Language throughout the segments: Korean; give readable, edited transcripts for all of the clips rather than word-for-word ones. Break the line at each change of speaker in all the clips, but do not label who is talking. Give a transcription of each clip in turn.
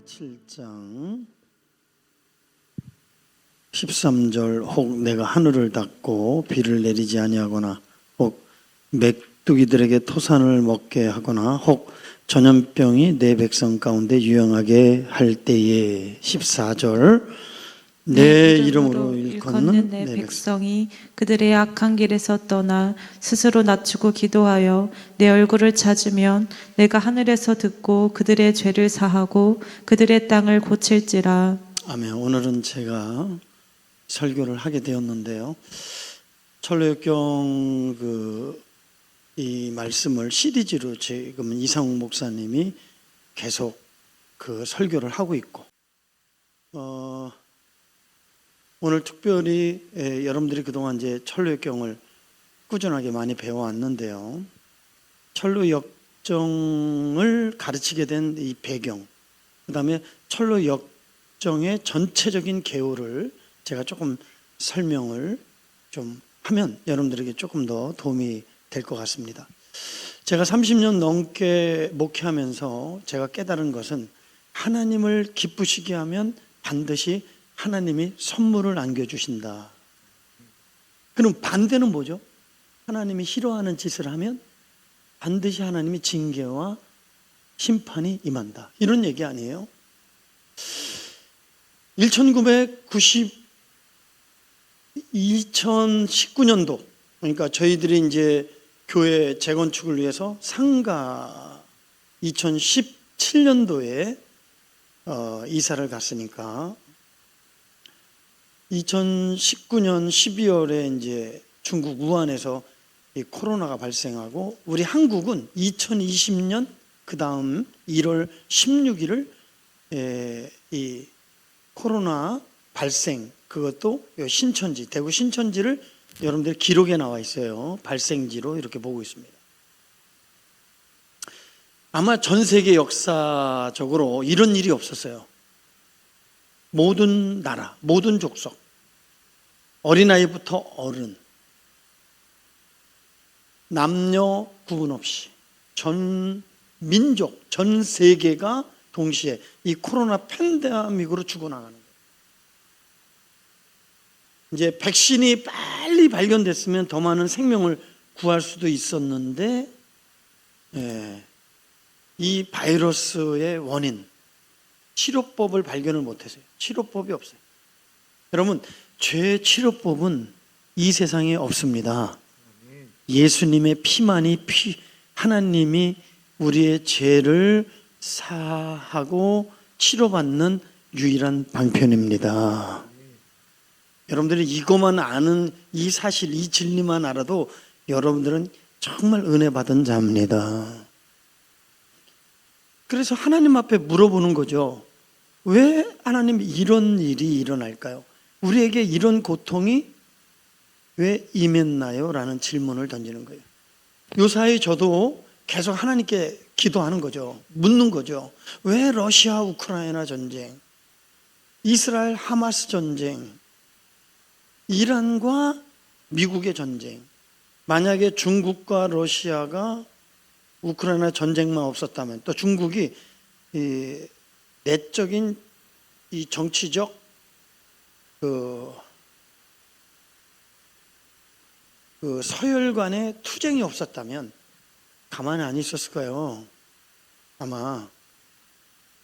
7장 13절 혹 내가 하늘을 닫고 비를 내리지 아니하거나 혹 메뚜기들에게 토산을 먹게 하거나 혹 전염병이 내 백성 가운데 유행하게 할 때에 14절 내 이름으로 일컫는 내
백성이 그들의 악한 길에서 떠나 스스로 낮추고 기도하여 내 얼굴을 찾으면 내가 하늘에서 듣고 그들의 죄를 사하고 그들의 땅을 고칠지라.
아멘. 오늘은 제가 설교를 하게 되었는데요. 철로역경 이 말씀을 시리즈로 지금 이상욱 목사님이 계속 설교를 하고 있고, 오늘 특별히 여러분들이 그동안 이제 철로역경을 꾸준하게 많이 배워왔는데요. 철로역정을 가르치게 된 이 배경, 그 다음에 철로역정의 전체적인 개요를 제가 조금 설명을 좀 하면 여러분들에게 조금 더 도움이 될 것 같습니다. 제가 30년 넘게 목회하면서 제가 깨달은 것은 하나님을 기쁘시게 하면 반드시 하나님이 선물을 안겨주신다. 그럼 반대는 뭐죠? 하나님이 싫어하는 짓을 하면 반드시 하나님이 징계와 심판이 임한다. 이런 얘기 아니에요? 2019년도, 그러니까 저희들이 이제 교회 재건축을 위해서 상가 2017년도에 이사를 갔으니까 2019년 12월에 이제 중국 우한에서 이 코로나가 발생하고 우리 한국은 2020년 그 다음 1월 16일을 이 코로나 발생, 그것도 신천지, 대구 신천지를 여러분들 기록에 나와 있어요. 발생지로 이렇게 보고 있습니다. 아마 전 세계 역사적으로 이런 일이 없었어요. 모든 나라, 모든 족속, 어린아이부터 어른, 남녀 구분 없이 전 민족, 전 세계가 동시에 이 코로나 팬데믹으로 죽어나가는 거예요. 이제 백신이 빨리 발견됐으면 더 많은 생명을 구할 수도 있었는데, 이 바이러스의 원인, 치료법을 발견을 못했어요. 치료법이 없어요. 여러분, 죄의 치료법은 이 세상에 없습니다. 예수님의 피만이 하나님이 우리의 죄를 사하고 치료받는 유일한 방편입니다. 여러분들이 이것만 아는 이 사실, 이 진리만 알아도 여러분들은 정말 은혜 받은 자입니다. 그래서 하나님 앞에 물어보는 거죠. 왜 하나님 이런 일이 일어날까요? 우리에게 이런 고통이 왜 임했나요? 라는 질문을 던지는 거예요. 요사이 저도 계속 하나님께 기도하는 거죠. 묻는 거죠. 왜 러시아 우크라이나 전쟁, 이스라엘 하마스 전쟁, 이란과 미국의 전쟁, 만약에 중국과 러시아가 우크라이나 전쟁만 없었다면, 또 중국이 이 내적인 이 정치적 서열 간의 투쟁이 없었다면 가만히 안 있었을까요? 아마.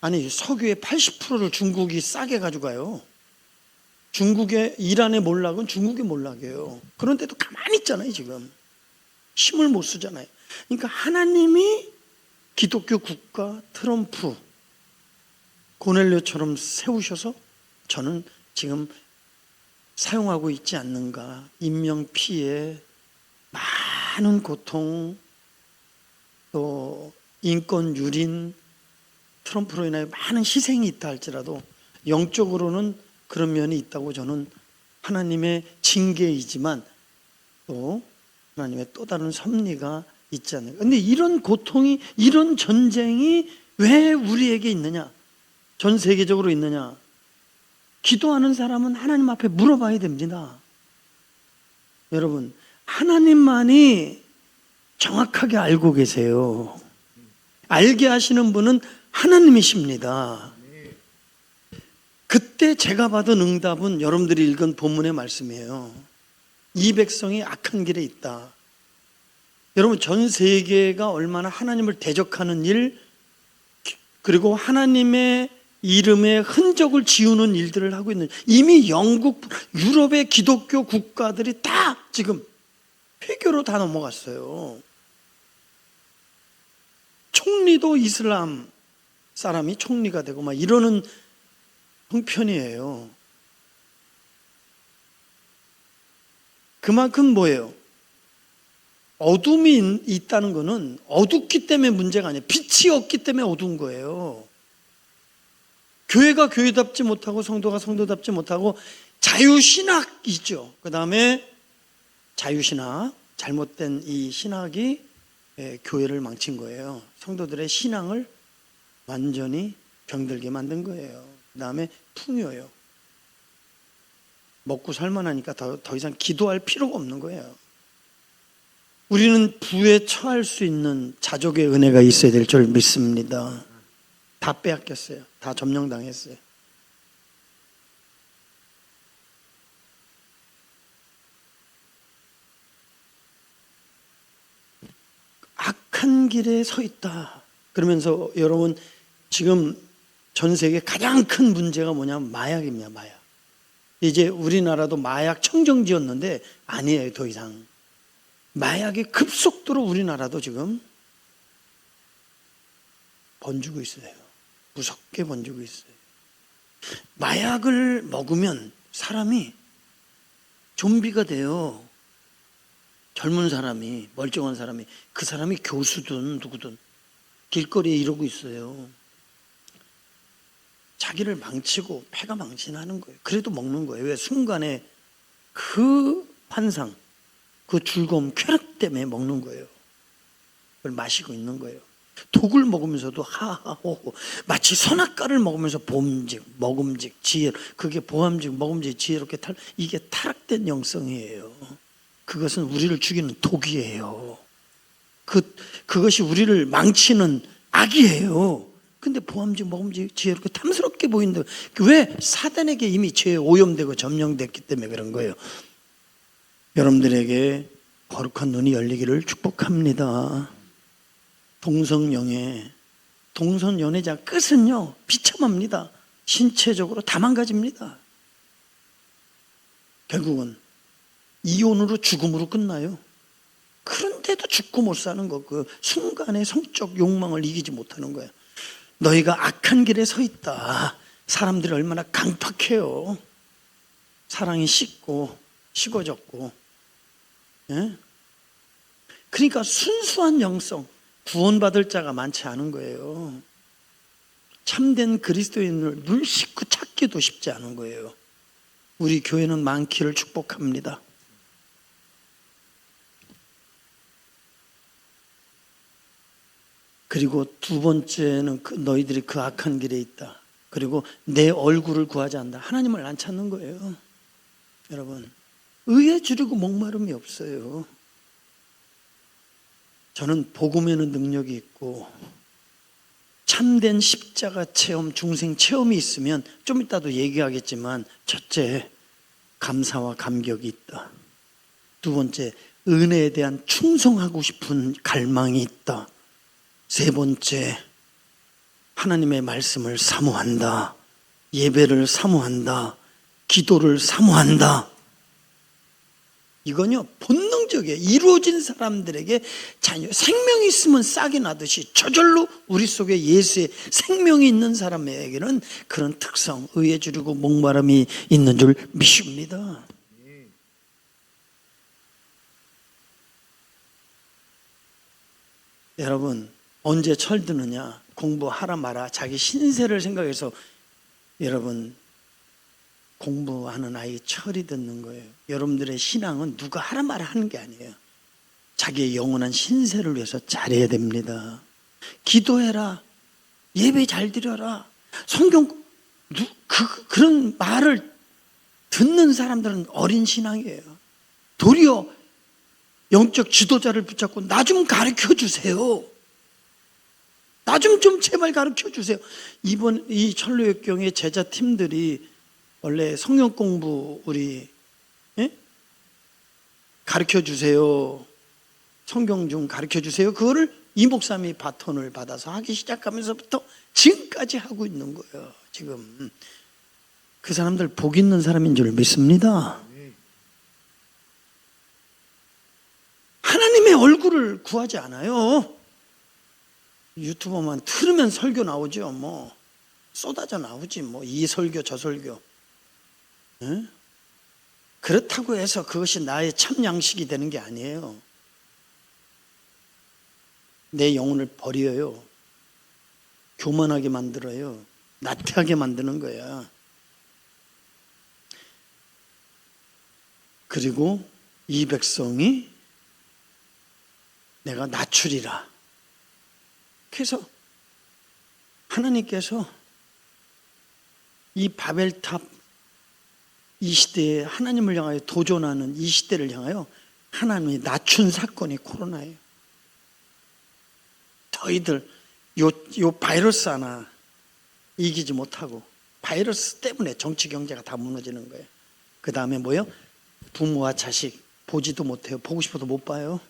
아니, 석유의 80%를 중국이 싸게 가져가요. 중국의 이란의 몰락은 중국의 몰락이에요. 그런데도 가만히 있잖아요. 지금 힘을 못 쓰잖아요. 그러니까 하나님이 기독교 국가 트럼프, 고넬료처럼 세우셔서 저는 지금 사용하고 있지 않는가. 인명피해, 많은 고통, 또 인권 유린, 트럼프로 인하여 많은 희생이 있다 할지라도 영적으로는 그런 면이 있다고 저는 하나님의 징계이지만 또 하나님의 또 다른 섭리가 있지 않는가. 그런데 이런 고통이, 이런 전쟁이 왜 우리에게 있느냐? 전 세계적으로 있느냐? 기도하는 사람은 하나님 앞에 물어봐야 됩니다. 여러분, 하나님만이 정확하게 알고 계세요. 알게 하시는 분은 하나님이십니다. 그때 제가 받은 응답은 여러분들이 읽은 본문의 말씀이에요. 이 백성이 악한 길에 있다. 여러분, 전 세계가 얼마나 하나님을 대적하는 일, 그리고 하나님의 이름의 흔적을 지우는 일들을 하고 있는, 이미 영국, 유럽의 기독교 국가들이 다 지금 폐교로 다 넘어갔어요. 총리도 이슬람 사람이 총리가 되고 막 이러는 형편이에요. 그만큼 뭐예요? 어둠이 있다는 것은 어둡기 때문에 문제가 아니에요. 빛이 없기 때문에 어두운 거예요. 교회가 교회답지 못하고 성도가 성도답지 못하고 자유신학이죠. 그 다음에 자유신학, 잘못된 이 신학이 교회를 망친 거예요. 성도들의 신앙을 완전히 병들게 만든 거예요. 그 다음에 풍요요. 먹고 살만하니까 더 이상 기도할 필요가 없는 거예요. 우리는 부에 처할 수 있는 자족의 은혜가 있어야 될 줄 믿습니다. 다 빼앗겼어요. 다 점령당했어요. 악한 길에 서 있다. 그러면서 여러분, 지금 전 세계 가장 큰 문제가 뭐냐면 마약입니다. 마약. 이제 우리나라도 마약 청정지였는데 아니에요. 더 이상 마약이 급속도로 우리나라도 지금 번지고 있어요. 무섭게 번지고 있어요. 마약을 먹으면 사람이 좀비가 돼요. 젊은 사람이, 멀쩡한 사람이, 그 사람이 교수든 누구든 길거리에 이러고 있어요. 자기를 망치고 패가 망신하는 거예요. 그래도 먹는 거예요. 왜? 순간에 그 환상, 그 즐거움, 쾌락 때문에 먹는 거예요. 그걸 마시고 있는 거예요. 독을 먹으면서도 하하호호, 마치 선악과를 먹으면서 보험직, 먹음직, 지혜, 그게 보암직, 먹음직, 지혜롭게 이게 타락된 영성이에요. 그것은 우리를 죽이는 독이에요. 그것이 우리를 망치는 악이에요. 근데 보암직, 먹음직, 지혜롭게 탐스럽게 보인다. 왜? 사단에게 이미 죄에 오염되고 점령됐기 때문에 그런 거예요. 여러분들에게 거룩한 눈이 열리기를 축복합니다. 동성연애자 끝은요 비참합니다. 신체적으로 다 망가집니다. 결국은 이혼으로 죽음으로 끝나요. 그런데도 죽고 못 사는 거, 그 순간의 성적 욕망을 이기지 못하는 거예요. 너희가 악한 길에 서 있다. 사람들이 얼마나 강팍해요. 사랑이 식어졌고, 예? 그러니까 순수한 영성, 구원받을 자가 많지 않은 거예요. 참된 그리스도인을 눈 씻고 찾기도 쉽지 않은 거예요. 우리 교회는 많기를 축복합니다. 그리고 두 번째는 너희들이 그 악한 길에 있다. 그리고 내 얼굴을 구하지 않는다. 하나님을 안 찾는 거예요. 여러분, 의에 주리고 목마름이 없어요. 저는 복음에는 능력이 있고 참된 십자가 체험, 중생 체험이 있으면 좀 이따도 얘기하겠지만, 첫째, 감사와 감격이 있다. 두 번째, 은혜에 대한 충성하고 싶은 갈망이 있다. 세 번째, 하나님의 말씀을 사모한다. 예배를 사모한다. 기도를 사모한다. 이건요 본능적이에요. 이루어진 사람들에게 생명이 있으면 싹이 나듯이 저절로 우리 속에 예수의 생명이 있는 사람에게는 그런 특성, 의에 주리고 목마름이 있는 줄 믿습니다. 여러분, 언제 철드느냐? 공부하라 마라, 자기 신세를 생각해서 여러분 공부하는 아이 철이 듣는 거예요. 여러분들의 신앙은 누가 하라 마라 하는 게 아니에요. 자기의 영원한 신세를 위해서 잘해야 됩니다. 기도해라, 예배 잘 드려라, 성경, 그런 말을 듣는 사람들은 어린 신앙이에요. 도리어 영적 지도자를 붙잡고 나 좀 가르쳐 주세요. 나 좀 제발 가르쳐 주세요. 이번 이 철로역경의 제자 팀들이 원래 성경 공부 우리 가르쳐 주세요. 성경 좀 가르쳐 주세요. 그거를 이 목사님이 바톤을 받아서 하기 시작하면서부터 지금까지 하고 있는 거예요. 지금 그 사람들 복 있는 사람인 줄 믿습니다. 하나님의 얼굴을 구하지 않아요. 유튜버만 틀으면 설교 나오죠. 뭐 쏟아져 나오지. 뭐 이 설교 저 설교. 응? 그렇다고 해서 그것이 나의 참 양식이 되는 게 아니에요. 내 영혼을 버려요. 교만하게 만들어요. 나태하게 만드는 거야. 그리고 이 백성이 내가 낮추리라. 그래서 하나님께서 이 바벨탑 이 시대에 하나님을 향하여 도전하는 이 시대를 향하여 하나님이 낮춘 사건이 코로나예요. 너희들 요 바이러스 하나 이기지 못하고 바이러스 때문에 정치 경제가 다 무너지는 거예요. 그 다음에 뭐요? 부모와 자식 보지도 못해요. 보고 싶어도 못 봐요.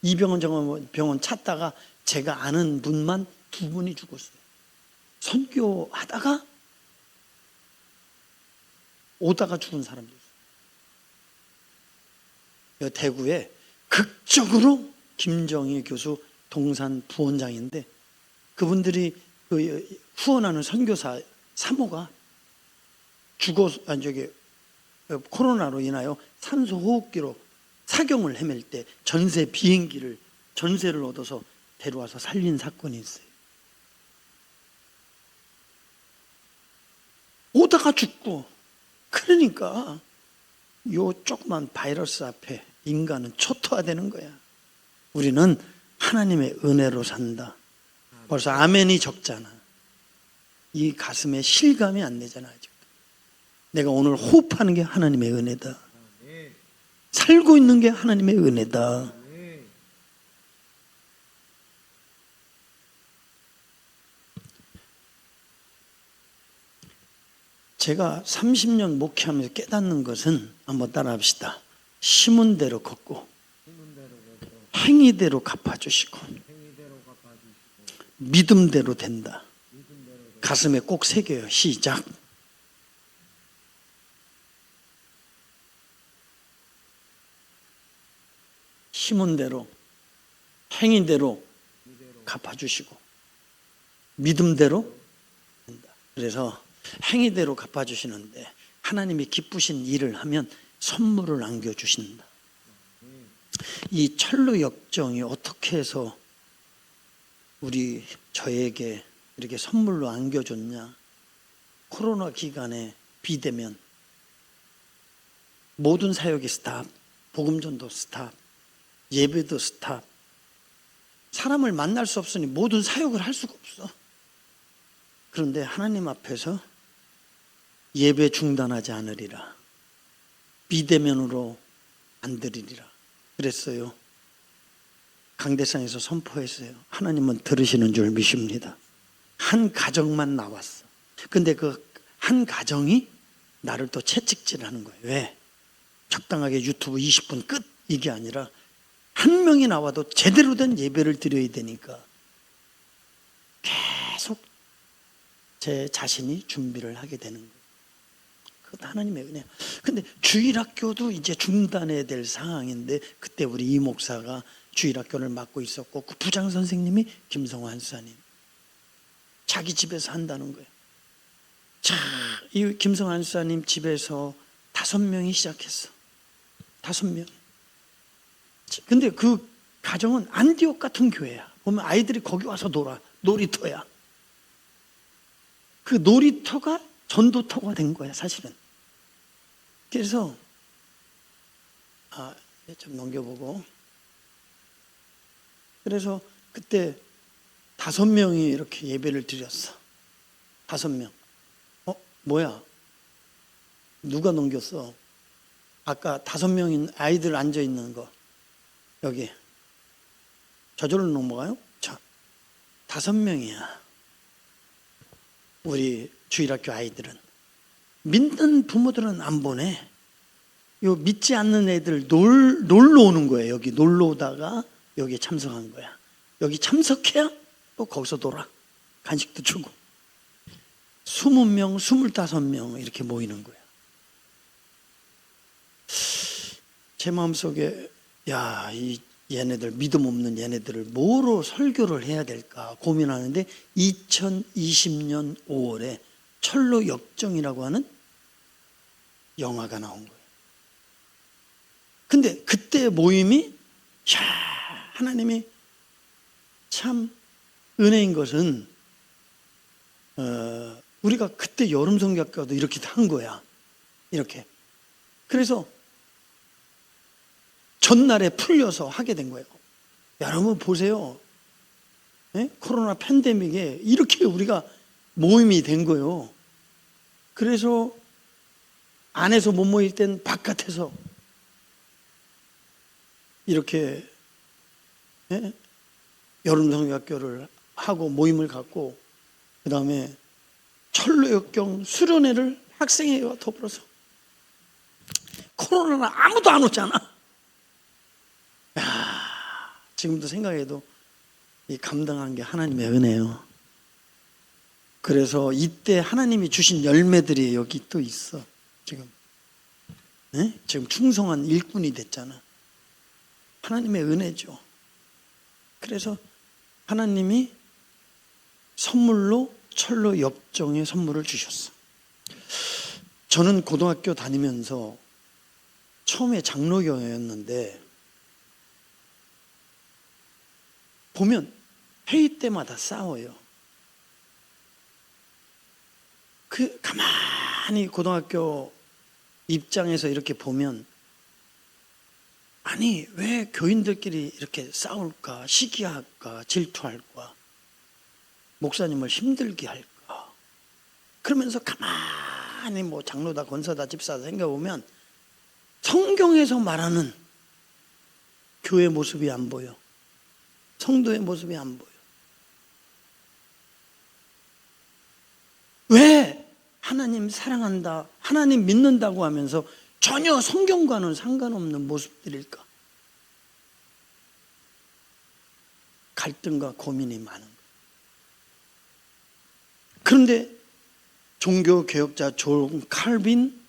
이 병원 저건 병원 찾다가 제가 아는 분만 2분이 죽었어요. 선교하다가 오다가 죽은 사람도 있어요. 대구에 극적으로 김정희 교수 동산 부원장인데 그분들이 그 후원하는 선교사 사모가 코로나로 인하여 산소 호흡기로 사경을 헤맬 때 전세를 얻어서 데려와서 살린 사건이 있어요. 오다가 죽고. 그러니까 요 조그만 바이러스 앞에 인간은 초토화되는 거야. 우리는 하나님의 은혜로 산다. 벌써 아멘이 적잖아. 이 가슴에 실감이 안 되잖아. 아직. 내가 오늘 호흡하는 게 하나님의 은혜다. 살고 있는 게 하나님의 은혜다. 제가 30년 목회하면서 깨닫는 것은 한번 따라합시다. 심은 대로 걷고 행위대로 갚아주시고 믿음대로 된다. 가슴에 꼭 새겨요. 시작. 심은 대로 행위대로 갚아주시고 믿음대로 된다. 그래서 행위대로 갚아주시는데 하나님이 기쁘신 일을 하면 선물을 안겨주신다. 이 철로 역정이 어떻게 해서 저에게 이렇게 선물로 안겨줬냐. 코로나 기간에 비대면 모든 사역이 스탑, 복음전도 스탑, 예배도 스탑. 사람을 만날 수 없으니 모든 사역을 할 수가 없어. 그런데 하나님 앞에서 예배 중단하지 않으리라. 비대면으로 안 드리리라. 그랬어요. 강대상에서 선포했어요. 하나님은 들으시는 줄 믿습니다. 한 가정만 나왔어. 근데 그 한 가정이 나를 또 채찍질하는 거예요. 왜? 적당하게 유튜브 20분 끝 이게 아니라 한 명이 나와도 제대로 된 예배를 드려야 되니까 계속 제 자신이 준비를 하게 되는 거예요. 그것도 하나님의 은혜예요. 근데 주일학교도 이제 중단해야 될 상황인데 그때 우리 이 목사가 주일학교를 맡고 있었고 그 부장 선생님이 김성환 수사님 자기 집에서 한다는 거예요. 자, 이 김성환 수사님 집에서 5명이 시작했어. 5명. 근데 그 가정은 안디옥 같은 교회야. 보면 아이들이 거기 와서 놀아. 놀이터야. 그 놀이터가 전도터가 된 거야, 사실은. 그래서 좀 넘겨보고. 그래서 그때 5명이 이렇게 예배를 드렸어. 5명. 뭐야? 누가 넘겼어? 아까 5명인 아이들 앉아 있는 거. 여기. 저절로 넘어가요? 자, 5명이야. 우리 주일학교 아이들은. 믿는 부모들은 안 보내. 요 믿지 않는 애들 놀러 오는 거예요. 여기 놀러 오다가 여기에 참석한 거야. 여기 참석해야 또 거기서 놀아. 간식도 주고. 20명, 25명 이렇게 모이는 거야. 제 마음속에 야, 이 얘네들, 믿음 없는 얘네들을 뭐로 설교를 해야 될까 고민하는데 2020년 5월에 철로 역정이라고 하는 영화가 나온 거예요. 근데 그때 모임이 하나님이 참 은혜인 것은 우리가 그때 여름 성경학교도 이렇게 한 거야. 이렇게. 그래서 전날에 풀려서 하게 된 거예요. 여러분 보세요. 네? 코로나 팬데믹에 이렇게 우리가 모임이 된 거예요. 그래서 안에서 못 모일 땐 바깥에서 이렇게 여름 성경학교를 하고 모임을 갖고 그 다음에 철로역경 수련회를 학생회와 더불어서 코로나는 아무도 안 오잖아. 야, 지금도 생각해도 이 감당한 게 하나님의 은혜예요. 그래서 이때 하나님이 주신 열매들이 여기 또 있어. 지금 지금 충성한 일꾼이 됐잖아. 하나님의 은혜죠. 그래서 하나님이 선물로 철로 역정의 선물을 주셨어. 저는 고등학교 다니면서 처음에 장로교였는데 보면 회의 때마다 싸워요. 가만히 고등학교 입장에서 이렇게 보면 아니 왜 교인들끼리 이렇게 싸울까, 시기할까, 질투할까, 목사님을 힘들게 할까. 그러면서 가만히 뭐 장로다 권사다 집사다 생각해보면 성경에서 말하는 교회 모습이 안 보여. 성도의 모습이 안 보여. 왜 하나님 사랑한다, 하나님 믿는다고 하면서 전혀 성경과는 상관없는 모습들일까? 갈등과 고민이 많은 거예요. 그런데 종교개혁자 존 칼빈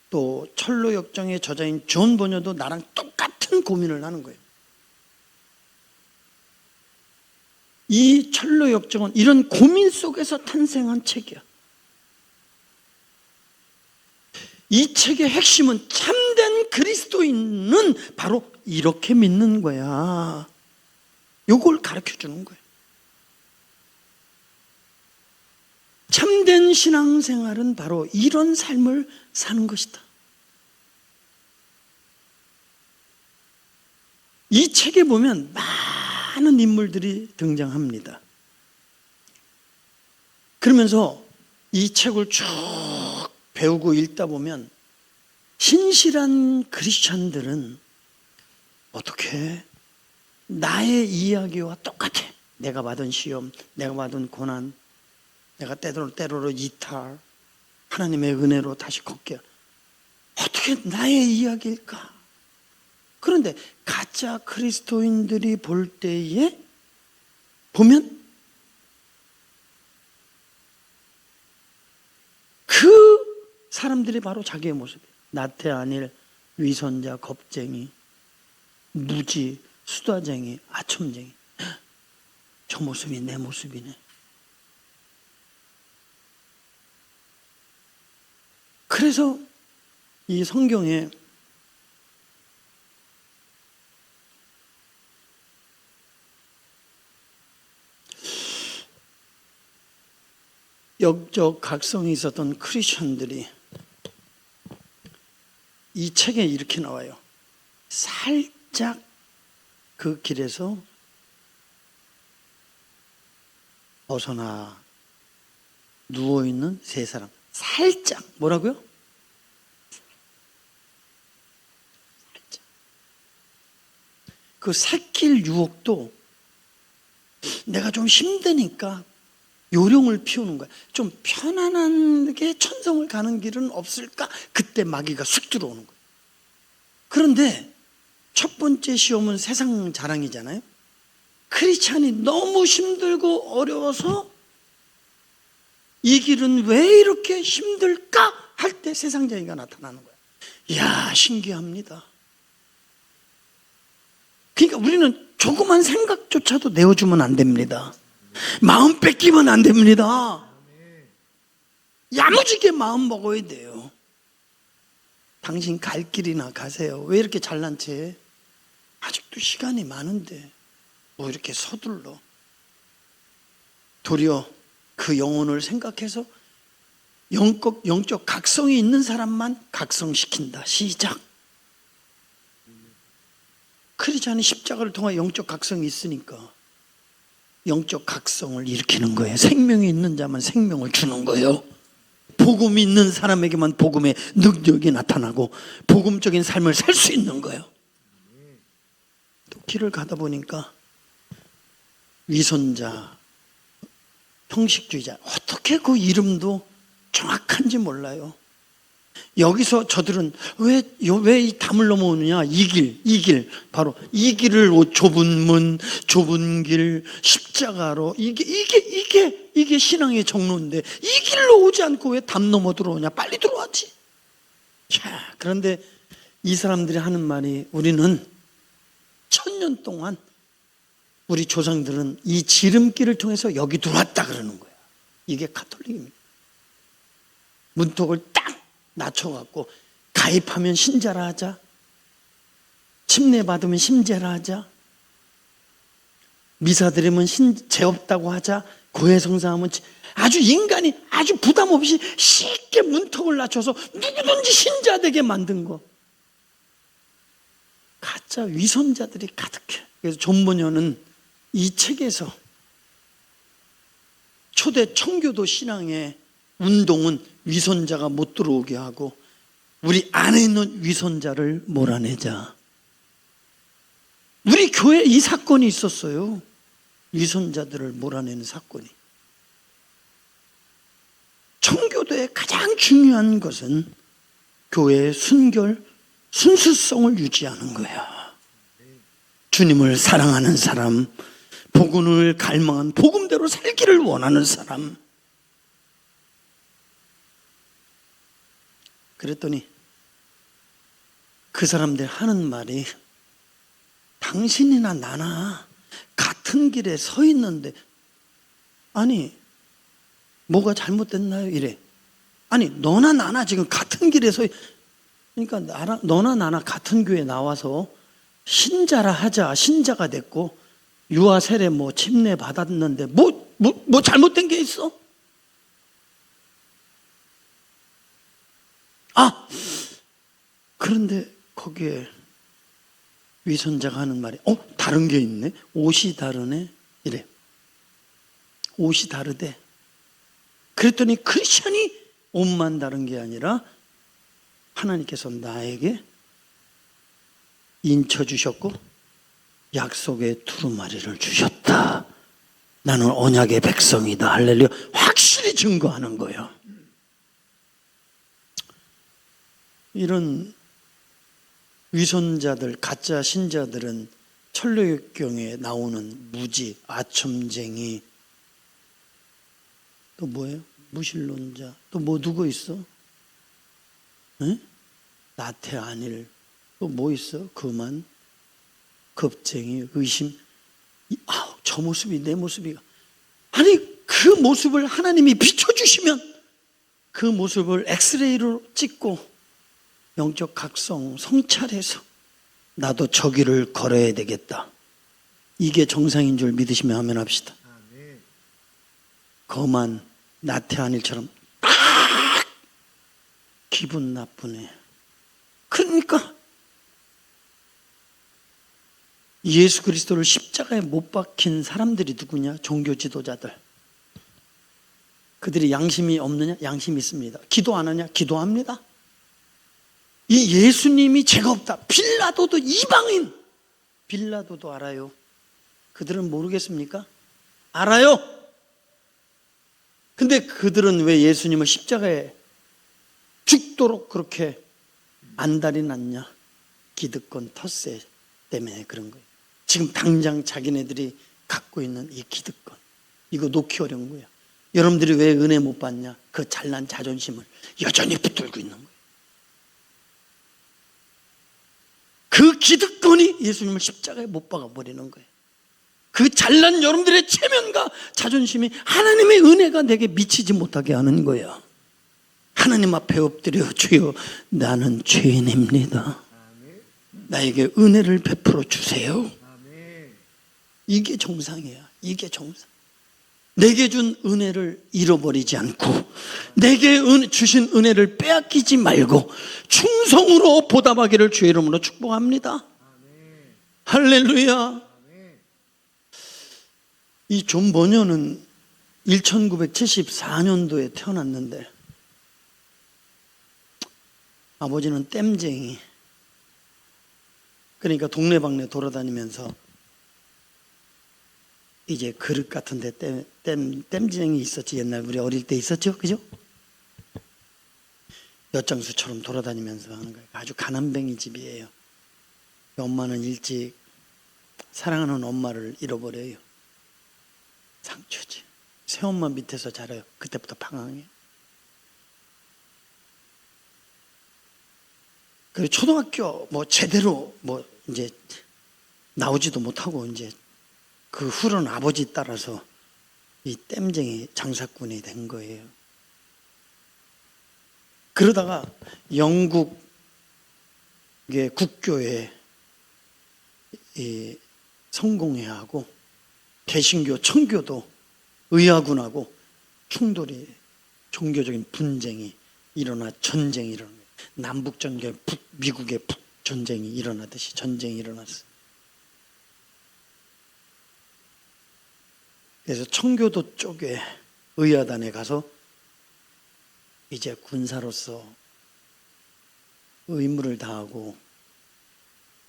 또 철로역정의 저자인 존 버녀도 나랑 똑같은 고민을 하는 거예요. 이 철로역정은 이런 고민 속에서 탄생한 책이야. 이 책의 핵심은 참된 그리스도인은 바로 이렇게 믿는 거야. 요걸 가르쳐 주는 거예요. 참된 신앙생활은 바로 이런 삶을 사는 것이다. 이 책에 보면 많은 인물들이 등장합니다. 그러면서 이 책을 쭉 배우고 읽다 보면 신실한 크리스찬들은 어떻게 나의 이야기와 똑같아. 내가 받은 시험, 내가 받은 고난, 내가 때로로 이탈, 하나님의 은혜로 다시 걷게. 어떻게 나의 이야기일까? 그런데 가짜 그리스도인들이 볼 때에 보면 그 사람들이 바로 자기의 모습이에요. 나태 아닐, 위선자, 겁쟁이, 무지, 수다쟁이, 아첨쟁이. 저 모습이 내 모습이네. 그래서 이 성경에 역적 각성이 있었던 크리스천들이 이 책에 이렇게 나와요. 살짝 그 길에서 벗어나 누워있는 세 사람. 살짝. 뭐라고요? 살짝. 그 새길 유혹도 내가 좀 힘드니까 요령을 피우는 거야. 좀 편안하게 천성을 가는 길은 없을까? 그때 마귀가 쑥 들어오는 거야. 그런데 첫 번째 시험은 세상 자랑이잖아요. 크리스찬이 너무 힘들고 어려워서 이 길은 왜 이렇게 힘들까? 할 때 세상 자기가 나타나는 거야. 이야, 신기합니다. 그러니까 우리는 조그만 생각조차도 내어주면 안 됩니다. 마음 뺏기면 안 됩니다. 야무지게 마음 먹어야 돼요. 당신 갈 길이나 가세요. 왜 이렇게 잘난 체해? 아직도 시간이 많은데 뭐 이렇게 서둘러. 도리어 그 영혼을 생각해서 영적 각성이 있는 사람만 각성시킨다. 시작. 크리스찬이 십자가를 통해 영적 각성이 있으니까 영적 각성을 일으키는 거예요. 생명이 있는 자만 생명을 주는 거예요. 복음이 있는 사람에게만 복음의 능력이 나타나고 복음적인 삶을 살 수 있는 거예요. 또 길을 가다 보니까 위선자, 형식주의자, 어떻게 그 이름도 정확한지 몰라요. 여기서 저들은 왜 이 담을 넘어오느냐? 이 길, 바로 이 길을 좁은 문, 좁은 길, 십자가로 이게 신앙의 정로인데 이 길로 오지 않고 왜 담 넘어 들어오냐? 빨리 들어왔지. 자, 그런데 이 사람들이 하는 말이 우리는 1000년 동안 우리 조상들은 이 지름길을 통해서 여기 들어왔다 그러는 거야. 이게 가톨릭입니다. 문턱을 딱 낮춰갖고 가입하면 신자라 하자, 침례받으면 심제라 하자, 미사 드리면 죄 없다고 하자, 고해성사하면 아주 인간이 아주 부담 없이 쉽게 문턱을 낮춰서 누구든지 신자 되게 만든 거. 가짜 위선자들이 가득해. 그래서 존 번연은 이 책에서 초대 청교도 신앙의 운동은 위선자가 못 들어오게 하고 우리 안에 있는 위선자를 몰아내자. 우리 교회에 이 사건이 있었어요. 위선자들을 몰아내는 사건이. 청교도의 가장 중요한 것은 교회의 순결, 순수성을 유지하는 거야. 주님을 사랑하는 사람, 복음을 갈망한 복음대로 살기를 원하는 사람. 그랬더니 그 사람들 하는 말이 당신이나 나나 같은 길에 서 있는데 아니 뭐가 잘못됐나요? 이래. 아니 너나 나나 지금 같은 길에 서 그러니까 너나 나나 같은 교회 나와서 신자라 하자. 신자가 됐고 유아 세례 뭐 침례 받았는데 뭐 잘못된 게 있어? 그런데 거기에 위선자가 하는 말이 다른 게 있네? 옷이 다르네? 이래. 옷이 다르대. 그랬더니 크리스천이 옷만 다른 게 아니라 하나님께서 나에게 인쳐 주셨고 약속의 두루마리를 주셨다. 나는 언약의 백성이다. 할렐루야. 확실히 증거하는 거예요. 이런 위선자들, 가짜 신자들은 천례교경에 나오는 무지, 아첨쟁이, 또 뭐예요? 무신론자, 또 뭐 누구 있어? 에? 나태 안일, 또 뭐 있어? 그만, 겁쟁이, 의심. 저 모습이 내 모습이가. 아니 그 모습을 하나님이 비춰주시면 그 모습을 엑스레이로 찍고 영적 각성, 성찰해서 나도 저 길을 걸어야 되겠다. 이게 정상인 줄 믿으시면 아멘 합시다. 거만 나태한일처럼 딱 기분 나쁘네. 그러니까 예수 그리스도를 십자가에 못 박힌 사람들이 누구냐? 종교 지도자들. 그들이 양심이 없느냐? 양심이 있습니다. 기도 안 하냐? 기도합니다. 이 예수님이 죄가 없다. 빌라도도 이방인. 빌라도도 알아요. 그들은 모르겠습니까? 알아요. 근데 그들은 왜 예수님을 십자가에 죽도록 그렇게 안달이 났냐? 기득권 텃세 때문에 그런 거예요. 지금 당장 자기네들이 갖고 있는 이 기득권, 이거 놓기 어려운 거예요. 여러분들이 왜 은혜 못 받냐? 그 잘난 자존심을 여전히 붙들고 있는 거예요. 그 기득권이 예수님을 십자가에 못 박아 버리는 거예요. 그 잘난 여러분들의 체면과 자존심이 하나님의 은혜가 내게 미치지 못하게 하는 거예요. 하나님 앞에 엎드려 주여 나는 죄인입니다. 나에게 은혜를 베풀어 주세요. 이게 정상이에요. 이게 정상. 내게 준 은혜를 잃어버리지 않고 내게 주신 은혜를 빼앗기지 말고 충성으로 보답하기를 주의 이름으로 축복합니다. 할렐루야. 이 존 버녀는 1974년도에 태어났는데 아버지는 땜쟁이, 그러니까 동네방네 돌아다니면서 이제 그릇 같은 데 땜쟁이 있었지. 옛날 우리 어릴 때 있었죠, 그죠? 엿장수처럼 돌아다니면서 하는 거예요. 아주 가난뱅이 집이에요. 엄마는 일찍 사랑하는 엄마를 잃어버려요. 상처지. 새엄마 밑에서 자라요. 그때부터 방황해요. 그리고 초등학교 제대로 이제 나오지도 못하고 이제 그 후로는 아버지 따라서 이 땜쟁이 장사꾼이 된 거예요. 그러다가 영국의 국교에 성공해야 하고 개신교, 청교도, 의아군하고 충돌이, 종교적인 분쟁이 일어나 전쟁이 일어나, 남북전쟁, 미국의 북전쟁이 일어나듯이 전쟁이 일어났어요. 그래서 청교도 쪽에 의아단에 가서 이제 군사로서 의무를 다하고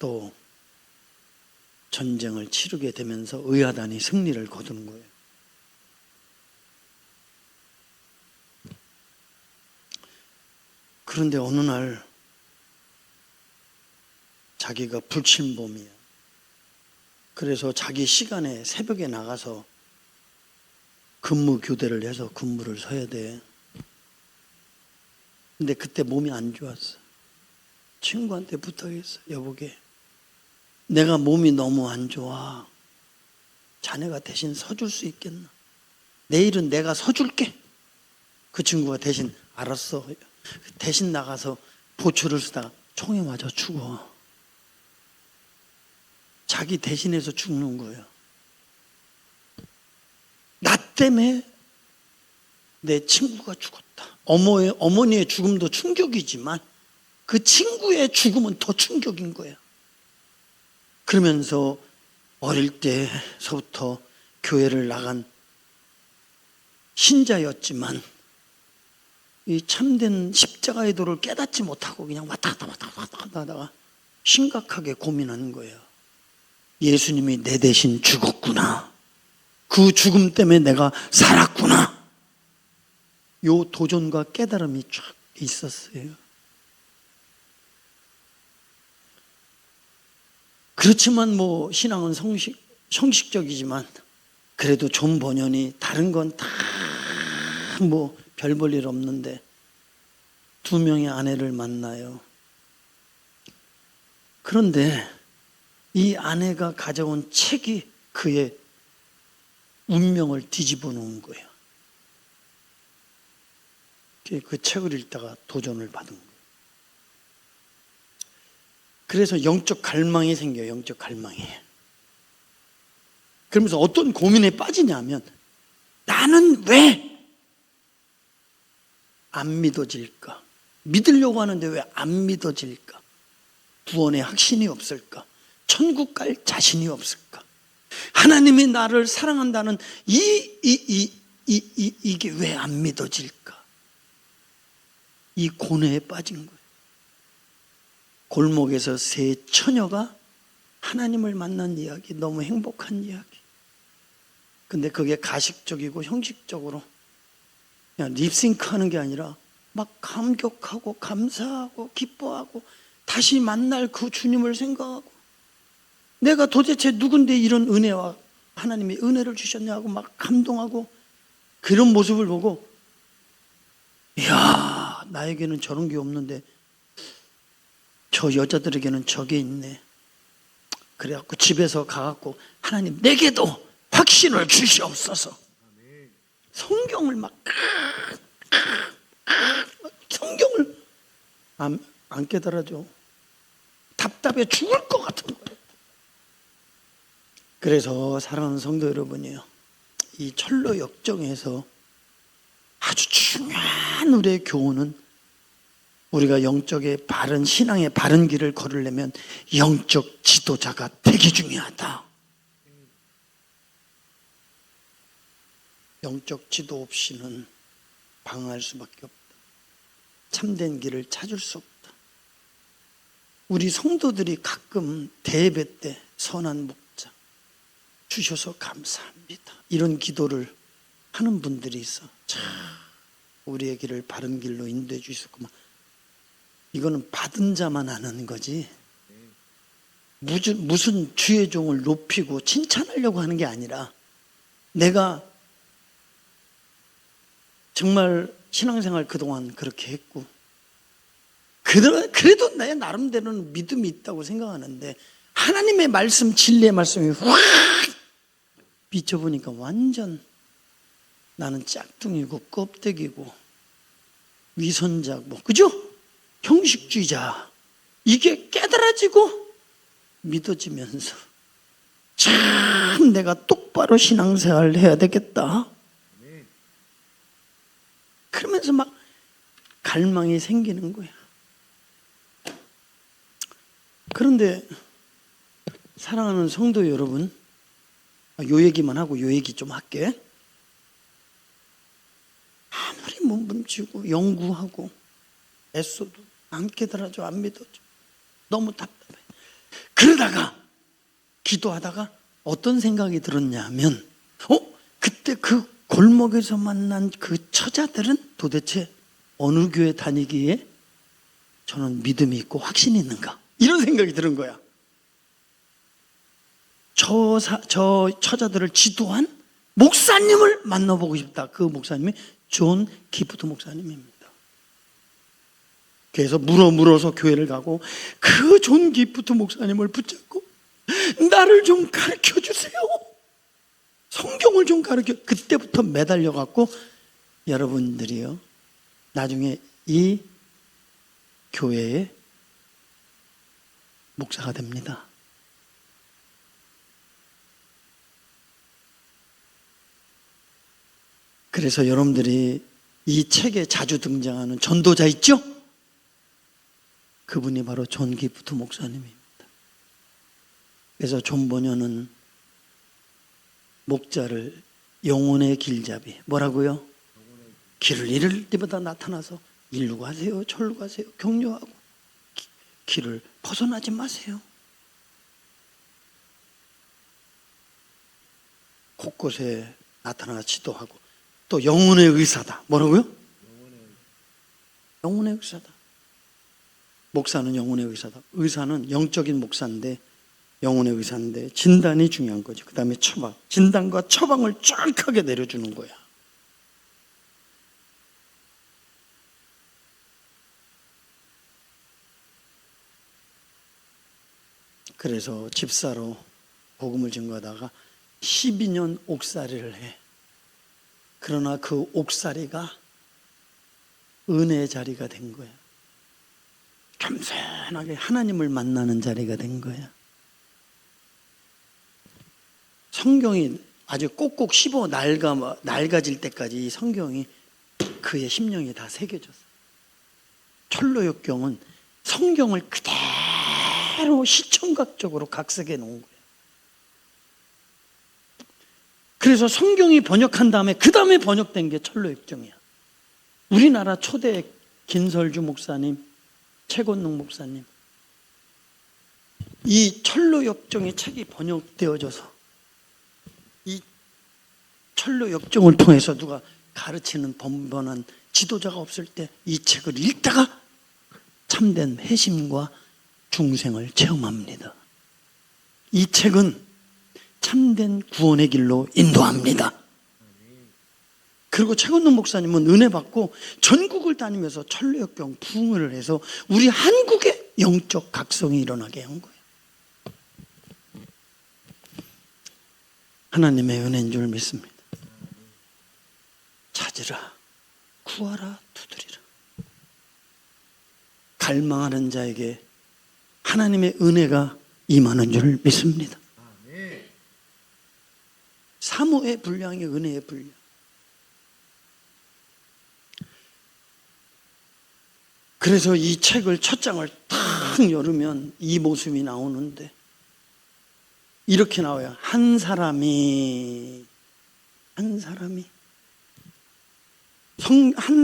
또 전쟁을 치르게 되면서 의아단이 승리를 거두는 거예요. 그런데 어느 날 자기가 불침범이야. 그래서 자기 시간에 새벽에 나가서 근무 교대를 해서 근무를 서야 돼. 근데 그때 몸이 안 좋았어. 친구한테 부탁했어. 여보게, 내가 몸이 너무 안 좋아. 자네가 대신 서줄 수 있겠나? 내일은 내가 서줄게. 그 친구가 대신 알았어. 대신 나가서 보초를 쓰다가 총에 맞아 죽어. 자기 대신해서 죽는 거예요. 나 때문에 내 친구가 죽었다. 어머니의 죽음도 충격이지만 그 친구의 죽음은 더 충격인 거예요. 그러면서 어릴 때서부터 교회를 나간 신자였지만 이 참된 십자가의 도를 깨닫지 못하고 그냥 왔다 갔다 하다가 심각하게 고민하는 거예요. 예수님이 내 대신 죽었구나. 그 죽음 때문에 내가 살았구나. 요 도전과 깨달음이 쫙 있었어요. 그렇지만 신앙은 형식적이지만 그래도 존 버년이 다른 건 다 별 볼 일 없는데 2명의 아내를 만나요. 그런데 이 아내가 가져온 책이 그의 운명을 뒤집어 놓은 거예요. 그 책을 읽다가 도전을 받은 거예요. 그래서 영적 갈망이 생겨요. 영적 갈망이. 그러면서 어떤 고민에 빠지냐면 나는 왜 안 믿어질까? 믿으려고 하는데 왜 안 믿어질까? 구원의 확신이 없을까? 천국 갈 자신이 없을까? 하나님이 나를 사랑한다는 이게 왜 안 믿어질까? 이 고뇌에 빠진 거예요. 골목에서 세 처녀가 하나님을 만난 이야기, 너무 행복한 이야기. 근데 그게 가식적이고 형식적으로 그냥 립싱크 하는 게 아니라 막 감격하고 감사하고 기뻐하고 다시 만날 그 주님을 생각하고 내가 도대체 누군데 이런 은혜와 하나님이 은혜를 주셨냐고 막 감동하고 그런 모습을 보고 이야, 나에게는 저런 게 없는데 저 여자들에게는 저게 있네. 그래갖고 집에서 가갖고 하나님 내게도 확신을 주시옵소서. 성경을 막 성경을 안 깨달아줘. 답답해 죽을 것 같은 거예요. 그래서 사랑하는 성도 여러분이요, 이 철로 역정에서 아주 중요한 우리의 교훈은 우리가 영적의 바른 신앙의 바른 길을 걸으려면 영적 지도자가 되게 중요하다. 영적 지도 없이는 방황할 수밖에 없다. 참된 길을 찾을 수 없다. 우리 성도들이 가끔 대예배 때 선한 목자 주셔서 감사합니다, 이런 기도를 하는 분들이 있어. 참 우리의 길을 바른 길로 인도해 주셨구만. 이거는 받은 자만 아는 거지, 무슨 주의 종을 높이고 칭찬하려고 하는 게 아니라 내가 정말 신앙생활 그동안 그렇게 했고 그래도 내 나름대로는 믿음이 있다고 생각하는데 하나님의 말씀, 진리의 말씀이 확 비춰보니까 완전 나는 짝퉁이고 껍데기고 위선자고, 그죠? 형식주의자, 이게 깨달아지고 믿어지면서 참 내가 똑바로 신앙생활을 해야 되겠다, 그러면서 막 갈망이 생기는 거야. 그런데 사랑하는 성도 여러분, 요 얘기만 하고 요 얘기 좀 할게. 아무리 몸부림치고 연구하고 애써도 안 깨달아져, 안 믿어져. 너무 답답해. 그러다가 기도하다가 어떤 생각이 들었냐면 그때 그 골목에서 만난 그 처자들은 도대체 어느 교회 다니기에 저는 믿음이 있고 확신이 있는가, 이런 생각이 드는 거야. 저 처자들을 지도한 목사님을 만나보고 싶다. 그 목사님이 존 기프트 목사님입니다. 그래서 물어서 교회를 가고 그 존 기프트 목사님을 붙잡고 나를 좀 가르쳐 주세요, 성경을 좀 가르쳐. 그때부터 매달려 갖고 여러분들이요, 나중에 이 교회의 목사가 됩니다. 그래서 여러분들이 이 책에 자주 등장하는 전도자 있죠? 그분이 바로 존 기프트 목사님입니다. 그래서 존 번연은 목자를 영혼의 길잡이, 뭐라고요? 길을 잃을 때마다 나타나서 일로 가세요, 절로 가세요, 격려하고 길을 벗어나지 마세요. 곳곳에 나타나 지도하고 또 영혼의 의사다. 뭐라고요? 영혼의 의사다. 목사는 영혼의 의사다. 의사는 영적인 목사인데 영혼의 의사인데 진단이 중요한 거죠. 그 다음에 처방, 진단과 처방을 쫙하게 내려주는 거야. 그래서 집사로 복음을 증거하다가 12년 옥살이를 해. 그러나 그 옥살이가 은혜의 자리가 된 거야. 겸손하게 하나님을 만나는 자리가 된 거야. 성경이 아주 꼭꼭 씹어 낡아질 때까지 이 성경이 그의 심령이 다 새겨졌어. 철로역경은 성경을 그대로 시청각적으로 각색해 놓은 거예요. 그래서 성경이 번역한 다음에 그 다음에 번역된 게 철로역정이야. 우리나라 초대 김설주 목사님, 최건능 목사님, 이 철로역정의 책이 번역되어져서 이 철로 역정을 통해서 누가 가르치는 번번한 지도자가 없을 때 이 책을 읽다가 참된 회심과 중생을 체험합니다. 이 책은 참된 구원의 길로 인도합니다. 그리고 최건동 목사님은 은혜 받고 전국을 다니면서 천로역경 부흥을 해서 우리 한국에 영적 각성이 일어나게 한 거예요. 하나님의 은혜인 줄 믿습니다. 찾으라, 구하라, 두드리라. 갈망하는 자에게 하나님의 은혜가 임하는 줄 믿습니다. 사모의 분량이 은혜의 분량. 그래서 이 책을 첫 장을 탁 열으면 이 모습이 나오는데 이렇게 나와요. 한 사람이 한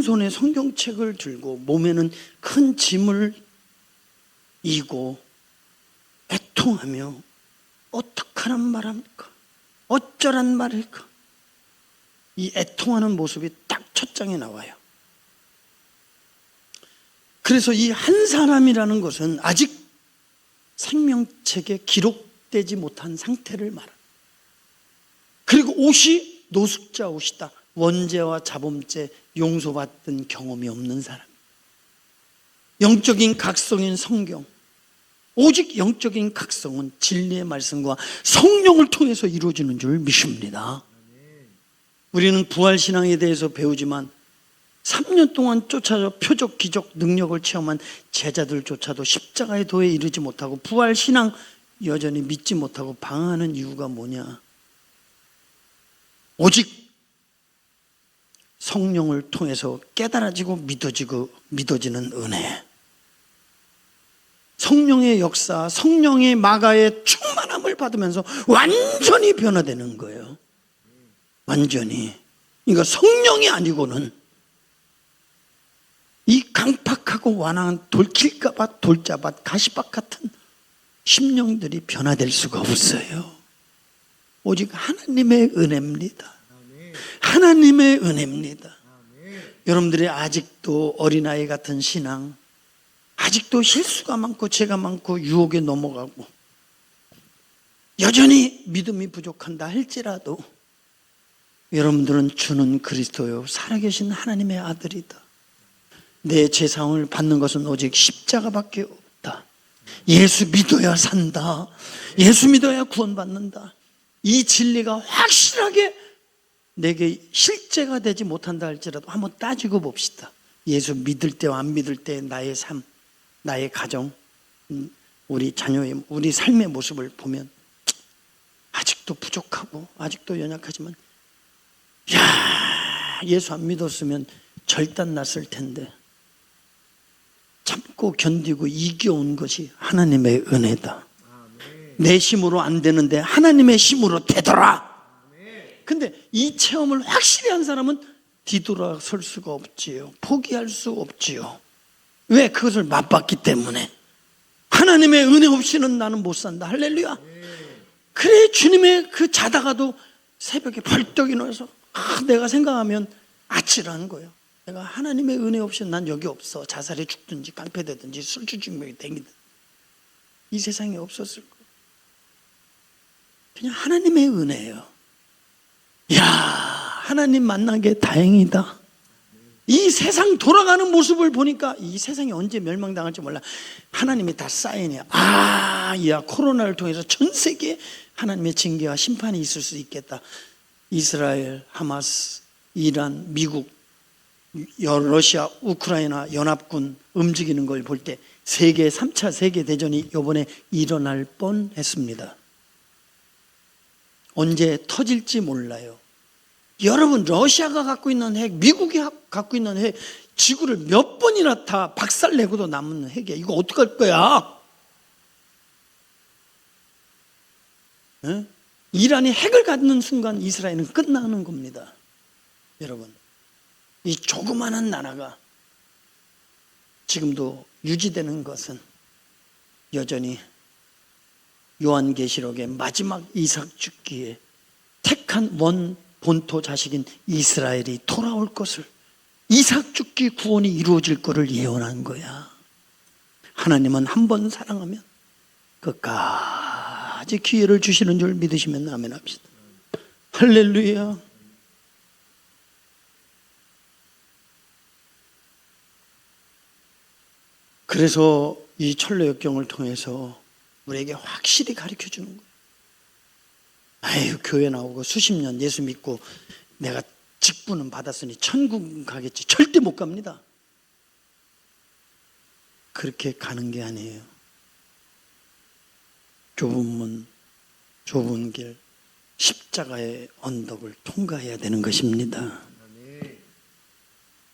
손에 성경책을 들고 몸에는 큰 짐을 이고 애통하며 어떡하란 말합니까? 어쩌란 말일까? 이 애통하는 모습이 딱 첫 장에 나와요. 그래서 이 한 사람이라는 것은 아직 생명책에 기록되지 못한 상태를 말합니다. 그리고 옷이 노숙자 옷이다. 원죄와 자범죄 용서받은 경험이 없는 사람. 영적인 각성인 성경. 오직 영적인 각성은 진리의 말씀과 성령을 통해서 이루어지는 줄 믿습니다. 우리는 부활신앙에 대해서 배우지만 3년 동안 쫓아져 표적, 기적, 능력을 체험한 제자들조차도 십자가의 도에 이르지 못하고 부활신앙 여전히 믿지 못하고 방황하는 이유가 뭐냐? 오직 성령을 통해서 깨달아지고 믿어지는 은혜. 성령의 역사, 성령의 마가의 충만함을 받으면서 완전히 변화되는 거예요. 완전히. 그러니까 성령이 아니고는 이 강팍하고 완화한 돌킬가밭, 돌자밭, 가시밭 같은 심령들이 변화될 수가 없어요. 오직 하나님의 은혜입니다. 하나님의 은혜입니다. 여러분들이 아직도 어린아이 같은 신앙, 아직도 실수가 많고 죄가 많고 유혹에 넘어가고 여전히 믿음이 부족한다 할지라도 여러분들은 주는 그리스도요 살아계신 하나님의 아들이다. 내 죄사함을 받는 것은 오직 십자가밖에 없다. 예수 믿어야 산다. 예수 믿어야 구원받는다. 이 진리가 확실하게 내게 실제가 되지 못한다 할지라도 한번 따지고 봅시다. 예수 믿을 때와 안 믿을 때 나의 삶, 나의 가정, 우리 자녀의, 우리 삶의 모습을 보면 아직도 부족하고 아직도 연약하지만 예수 안 믿었으면 절단 났을 텐데 참고 견디고 이겨온 것이 하나님의 은혜다. 내 힘으로 안 되는데 하나님의 힘으로 되더라. 근데 이 체험을 확실히 한 사람은 뒤돌아설 수가 없지요. 포기할 수 없지요. 왜? 그것을 맛봤기 때문에. 하나님의 은혜 없이는 나는 못 산다. 할렐루야. 그래 주님의 그 자다가도 새벽에 벌떡 일어나서 내가 생각하면 아찔한 거예요. 내가 하나님의 은혜 없이는 난 여기 없어. 자살해 죽든지 깡패되든지 술주증명이 댕기든 이 세상에 없었을 거예요. 그냥 하나님의 은혜예요. 이야, 하나님 만난 게 다행이다. 이 세상 돌아가는 모습을 보니까 이 세상이 언제 멸망당할지 몰라. 하나님이 다 사인이야. 야, 코로나를 통해서 전 세계에 하나님의 징계와 심판이 있을 수 있겠다. 이스라엘, 하마스, 이란, 미국, 러시아, 우크라이나 연합군 움직이는 걸 볼 때 3차 세계대전이 이번에 일어날 뻔했습니다. 언제 터질지 몰라요. 여러분, 러시아가 갖고 있는 핵, 미국이 갖고 있는 핵, 지구를 몇 번이나 다 박살내고도 남은 핵이야. 이거 어떡할 거야? 에? 이란이 핵을 갖는 순간 이스라엘은 끝나는 겁니다. 여러분, 이 조그마한 나라가 지금도 유지되는 것은 여전히 요한계시록의 마지막 이삭 죽기에 택한 원 본토 자식인 이스라엘이 돌아올 것을, 이삭 죽기 구원이 이루어질 것을 예언한 거야. 하나님은 한 번 사랑하면 끝까지 기회를 주시는 줄 믿으시면 아멘 합시다. 할렐루야. 그래서 이 철로역경을 통해서 우리에게 확실히 가르쳐 주는 거예요. 아유, 교회 나오고 수십 년 예수 믿고 내가 직분은 받았으니 천국 가겠지. 절대 못 갑니다. 그렇게 가는 게 아니에요. 좁은 문, 좁은 길, 십자가의 언덕을 통과해야 되는 것입니다.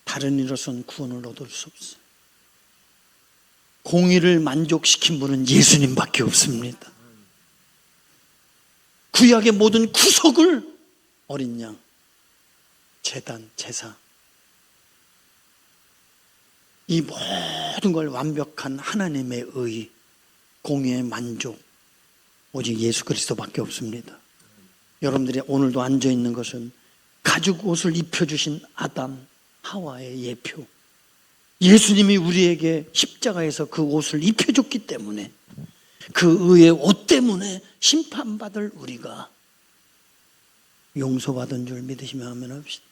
다른 이로선 구원을 얻을 수 없어요. 공의를 만족시킨 분은 예수님밖에 없습니다. 구약의 모든 구속을 어린 양, 제단, 제사, 이 모든 걸 완벽한 하나님의 의, 공의의 만족, 오직 예수 그리스도밖에 없습니다. 여러분들이 오늘도 앉아있는 것은 가죽 옷을 입혀주신 아담, 하와의 예표, 예수님이 우리에게 십자가에서 그 옷을 입혀줬기 때문에, 그 의의 옷 때문에 심판받을 우리가 용서받은 줄 믿으시면 아멘 합시다.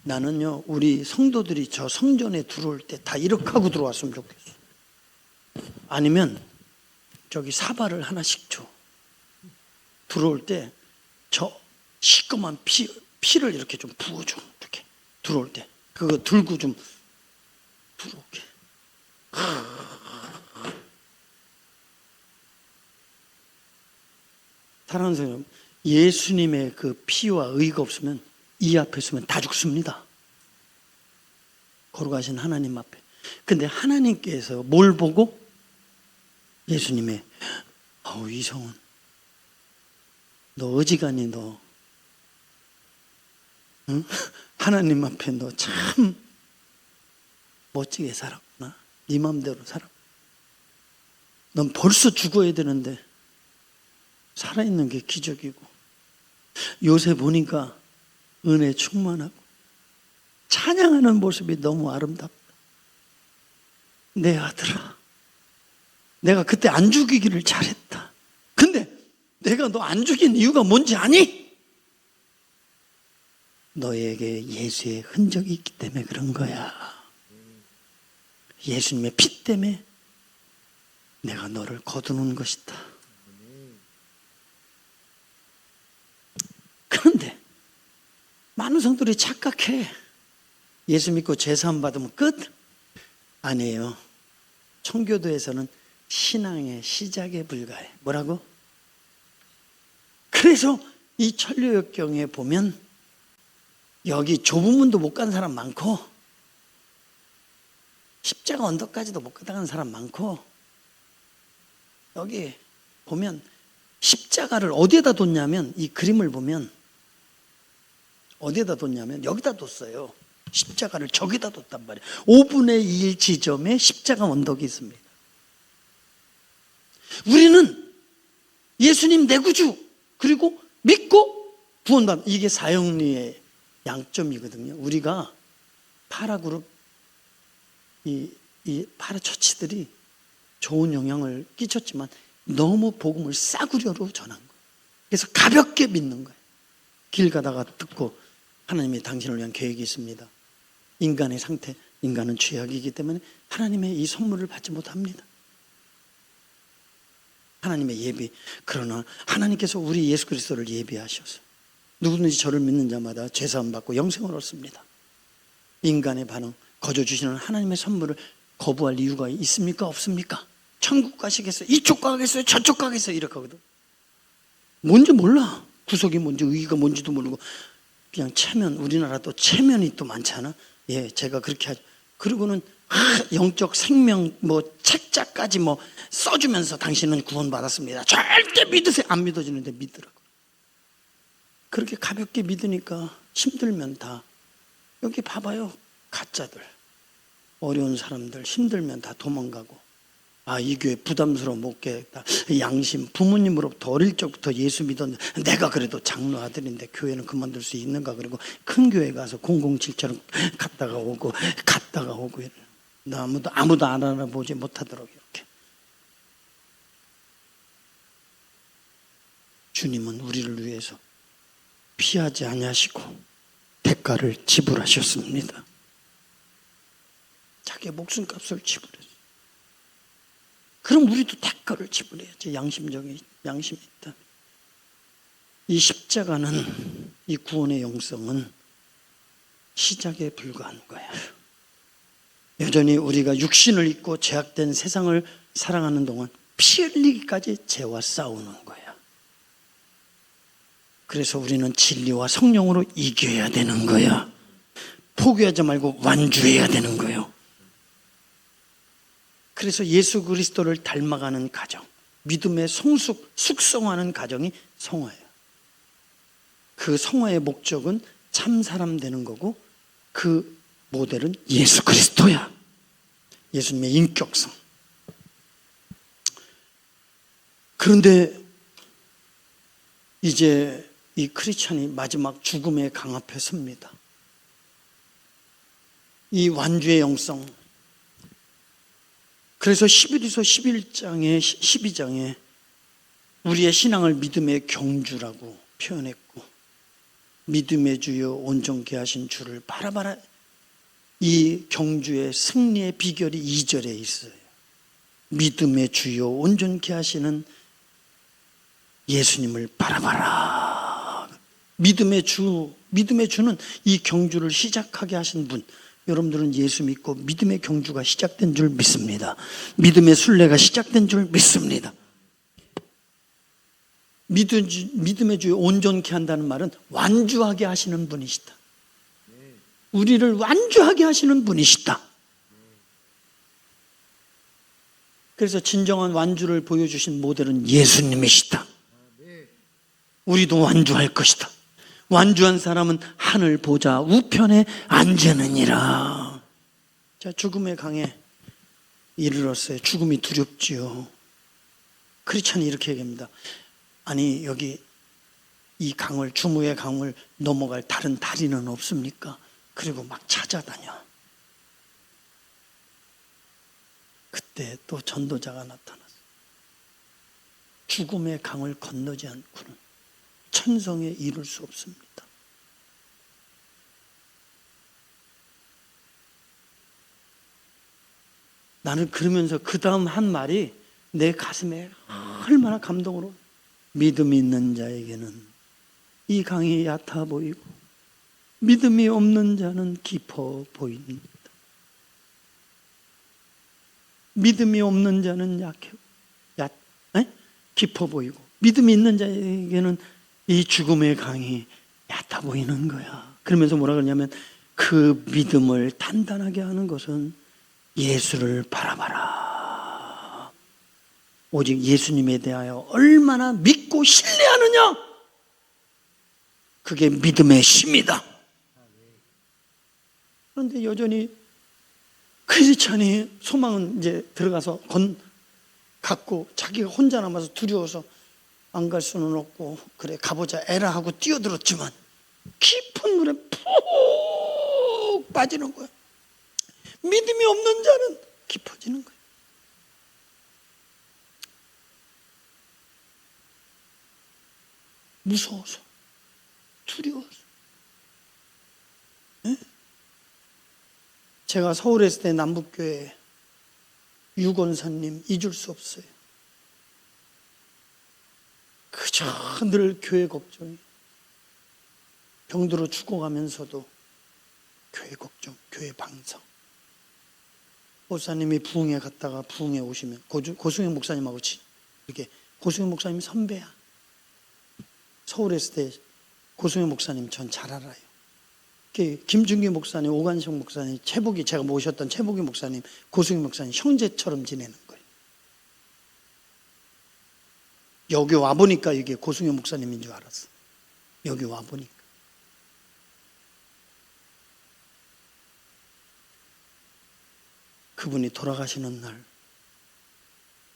나는요, 우리 성도들이 저 성전에 들어올 때 다 이렇게 하고 들어왔으면 좋겠어. 아니면 저기 사발을 하나씩 줘. 들어올 때 저 시꺼먼 피를 이렇게 좀 부어줘. 이렇게 들어올 때 그거 들고 좀 들어오게. 사랑하는 사람, 예수님의 그 피와 의가 없으면 이 앞에 서면 다 죽습니다. 거룩하신 하나님 앞에. 근데 하나님께서 뭘 보고? 예수님의 이성은 너 어지간히 너 응? 하나님 앞에 너 참 멋지게 살았구나. 네 맘대로 살아. 넌 벌써 죽어야 되는데 살아있는 게 기적이고, 요새 보니까 은혜 충만하고 찬양하는 모습이 너무 아름답다. 내 아들아, 내가 그때 안 죽이기를 잘했다. 근데 내가 너 안 죽인 이유가 뭔지 아니? 너에게 예수의 흔적이 있기 때문에 그런 거야. 예수님의 피 때문에 내가 너를 거두는 것이다. 그런데 많은 성도들이 착각해. 예수 믿고 제사함 받으면 끝? 아니에요. 청교도에서는 신앙의 시작에 불과해. 뭐라고? 그래서 이 천류역경에 보면 여기 좁은 문도 못 가는 사람 많고, 십자가 언덕까지도 못 가는 사람 많고, 여기 보면 십자가를 어디에다 뒀냐면, 이 그림을 보면 어디에다 뒀냐면 여기다 뒀어요. 십자가를 저기다 뒀단 말이에요. 5분의 1 지점에 십자가 언덕이 있습니다. 우리는 예수님 내 구주, 그리고 믿고 구원받는, 이게 사형리의 양점이거든요. 우리가 파라그룹, 이 파라처치들이 좋은 영향을 끼쳤지만 너무 복음을 싸구려로 전한 거예요. 그래서 가볍게 믿는 거예요. 길 가다가 듣고 하나님이 당신을 위한 계획이 있습니다. 인간의 상태, 인간은 죄악이기 때문에 하나님의 이 선물을 받지 못합니다. 하나님의 예비. 그러나 하나님께서 우리 예수 그리스도를 예비하셔서 누구든지 저를 믿는 자마다 죄사함 받고 영생을 얻습니다. 인간의 반응, 거저 주시는 하나님의 선물을 거부할 이유가 있습니까? 없습니까? 천국 가시겠어요? 이쪽 가겠어요? 저쪽 가겠어요? 이렇게 하거든. 뭔지 몰라. 구속이 뭔지 의의가 뭔지도 모르고 그냥 체면, 우리나라 또 체면이 또 많잖아. 예, 제가 그렇게 하죠. 그리고는 영적 생명 뭐 책자까지 뭐 써주면서 당신은 구원받았습니다. 절대 믿으세요. 안 믿어지는데 믿으라고. 그렇게 가볍게 믿으니까 힘들면 다, 여기 봐봐요. 가짜들, 어려운 사람들 힘들면 다 도망가고, 이 교회 부담스러워 못 가겠다. 양심, 부모님으로부터 어릴 적부터 예수 믿었는데 내가 그래도 장로 아들인데 교회는 그만둘 수 있는가. 그리고 큰 교회 가서 007처럼 갔다가 오고 이래. 나 아무도 안 알아보지 못하도록 이렇게. 주님은 우리를 위해서 피하지 아니하시고 대가를 지불하셨습니다. 자기의 목숨값을 지불했어요. 그럼 우리도 대가를 지불해야지. 양심이 있다. 이 십자가는, 이 구원의 영성은 시작에 불과한 거야. 여전히 우리가 육신을 입고 죄악된 세상을 살아가는 동안 피 흘리기까지 죄와 싸우는 거야. 그래서 우리는 진리와 성령으로 이겨야 되는 거야. 포기하지 말고 완주해야 되는 거예요. 그래서 예수 그리스도를 닮아가는 가정, 믿음의 숙성하는 가정이 성화예요. 그 성화의 목적은 참 사람 되는 거고, 그 모델은 예수 그리스도야. 예수님의 인격성. 그런데 이제 이 크리스찬이 마지막 죽음의 강 앞에 섭니다. 이 완주의 영성. 그래서 11에서 12장에 우리의 신앙을 믿음의 경주라고 표현했고, 믿음의 주요 온전케 하신 주를 바라바라. 이 경주의 승리의 비결이 2절에 있어요. 믿음의 주요 온전케 하시는 예수님을 바라봐라. 믿음의 주는 이 경주를 시작하게 하신 분. 여러분들은 예수 믿고 믿음의 경주가 시작된 줄 믿습니다. 믿음의 순례가 시작된 줄 믿습니다. 믿음의 주에 온전케 한다는 말은 완주하게 하시는 분이시다. 우리를 완주하게 하시는 분이시다. 그래서 진정한 완주를 보여주신 모델은 예수님이시다. 우리도 완주할 것이다. 완주한 사람은 하늘 보좌 우편에 앉으느니라. 자, 죽음의 강에 이르렀어요. 죽음이 두렵지요. 크리스찬이 이렇게 얘기합니다. 아니, 여기 이 강을, 주무의 강을 넘어갈 다른 다리는 없습니까? 그리고 막 찾아다녀. 그때 또 전도자가 나타났어. 죽음의 강을 건너지 않고는 천성에 이룰 수 없습니다. 나는 그러면서 그 다음 한 말이 내 가슴에 얼마나 감동으로, 믿음이 있는 자에게는 이 강이 얕아 보이고 믿음이 없는 자는 깊어 보입니다. 믿음이 없는 자는 깊어 보이고 믿음이 있는 자에게는 이 죽음의 강이 얕아 보이는 거야. 그러면서 뭐라 그러냐면 그 믿음을 단단하게 하는 것은 예수를 바라봐라. 오직 예수님에 대하여 얼마나 믿고 신뢰하느냐, 그게 믿음의 힘이다. 그런데 여전히 크리스찬이 소망은 이제 들어가서 갖고 자기가 혼자 남아서 두려워서 안 갈 수는 없고, 그래 가보자 에라 하고 뛰어들었지만 깊은 물에 푹 빠지는 거야. 믿음이 없는 자는 깊어지는 거야. 무서워서, 두려워서. 네? 제가 서울에 있을 때 남북교회 유건사님 잊을 수 없어요. 그저 늘 교회 걱정이, 병들어 죽어가면서도 교회 걱정, 교회 방성. 목사님이 부흥회 갔다가 부흥회 오시면 고승현 목사님하고 이렇게, 고승현 목사님 선배야. 서울에 있을 때 고승현 목사님 전 잘 알아요. 김준기 목사님, 오관식 목사님, 제가 모셨던 최복이 목사님, 고승현 목사님 형제처럼 지내는 거예요. 여기 와보니까 이게 고승현 목사님인 줄 알았어. 여기 와보니까. 그분이 돌아가시는 날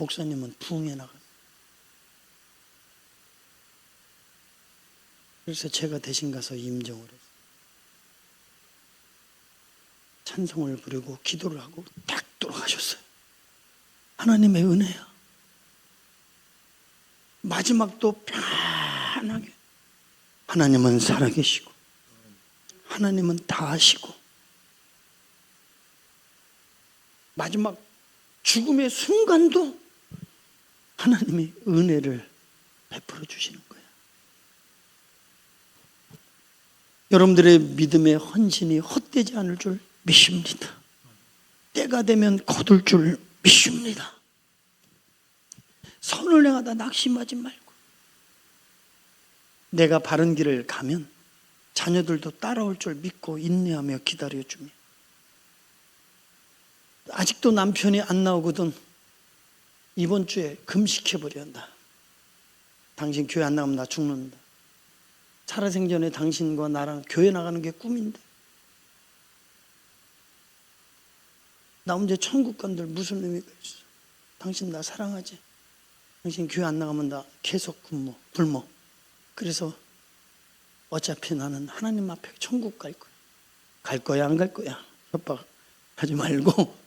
목사님은 부흥해 나갔어요. 그래서 제가 대신 가서 임종을 했어요. 찬송을 부르고 기도를 하고 딱 돌아가셨어요. 하나님의 은혜야. 마지막도 편하게 하나님은 살아계시고 하나님은 다 아시고 마지막 죽음의 순간도 하나님이 은혜를 베풀어 주시는 거예요. 여러분들의 믿음의 헌신이 헛되지 않을 줄 믿습니다. 때가 되면 거둘 줄 믿습니다. 선을 행하다 낙심하지 말고 내가 바른 길을 가면 자녀들도 따라올 줄 믿고 인내하며 기다려주며 아직도 남편이 안 나오거든 이번 주에 금식해버려 한다. 당신 교회 안 나가면 나 죽는다. 살아생전에 당신과 나랑 교회 나가는 게 꿈인데 나 혼자 천국 간들 무슨 의미가 있어. 당신 나 사랑하지? 당신 교회 안 나가면 나 계속 굶어. 그래서 어차피 나는 하나님 앞에 천국 갈 거야. 갈 거야 안 갈 거야. 협박하지 말고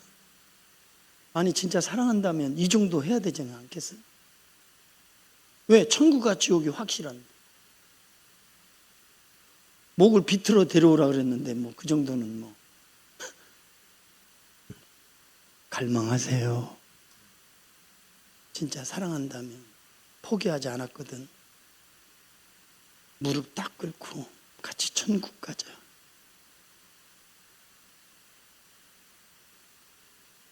아니 진짜 사랑한다면 이 정도 해야 되지 않겠어요? 왜? 천국과 지옥이 확실한데 목을 비틀어 데려오라 그랬는데 뭐 그 정도는 뭐 갈망하세요. 진짜 사랑한다면 포기하지 않았거든. 무릎 딱 꿇고 같이 천국 가자.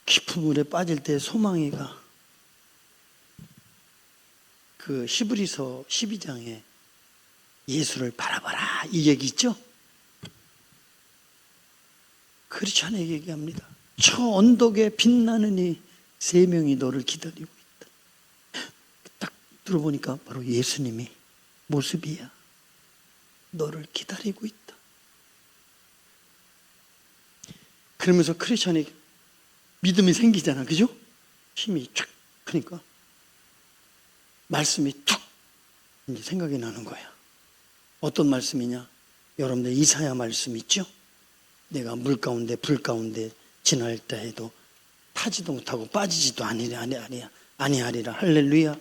깊은 물에 빠질 때 소망이가 그 히브리서 12장에 예수를 바라봐라 이 얘기 있죠? 크리스천에게 얘기합니다. 저 언덕에 빛나는 이 세 명이 너를 기다리고 있다. 딱 들어보니까 바로 예수님이 모습이야. 너를 기다리고 있다. 그러면서 크리스천이 믿음이 생기잖아. 그죠? 힘이 쫙 크니까 말씀이 툭 이제 생각이 나는 거야. 어떤 말씀이냐? 여러분들 이사야 말씀 있죠? 내가 물 가운데 불 가운데 지날 때에도 타지도 못하고 빠지지도 아니하리라. 할렐루야.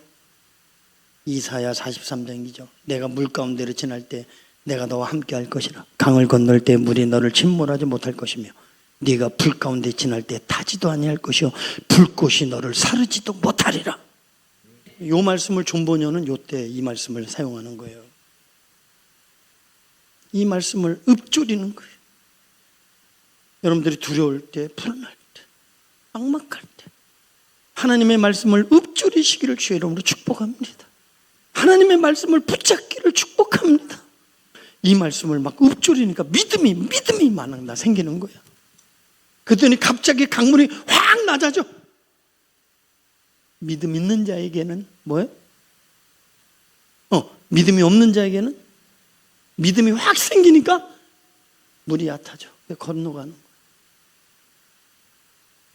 이사야 43장이죠. 내가 물 가운데를 지날 때 내가 너와 함께 할 것이라. 강을 건널 때 물이 너를 침몰하지 못할 것이며 네가 불 가운데 지날 때 타지도 아니할 것이요 불꽃이 너를 사르지도 못하리라. 이 말씀을 존버녀는 요때 이 말씀을 사용하는 거예요. 이 말씀을 읊조리는 거예요. 여러분들이 두려울 때, 불안할 때, 막막할 때 하나님의 말씀을 읊조리시기를 주의 이름으로 축복합니다. 하나님의 말씀을 붙잡기를 축복합니다. 이 말씀을 막 읊조리니까 믿음이 막 생기는 거야. 그랬더니 갑자기 강물이 확 낮아져. 믿음 있는 자에게는 뭐예요? 믿음이 없는 자에게는 믿음이 확 생기니까 물이 얕아져. 건너가는 거야.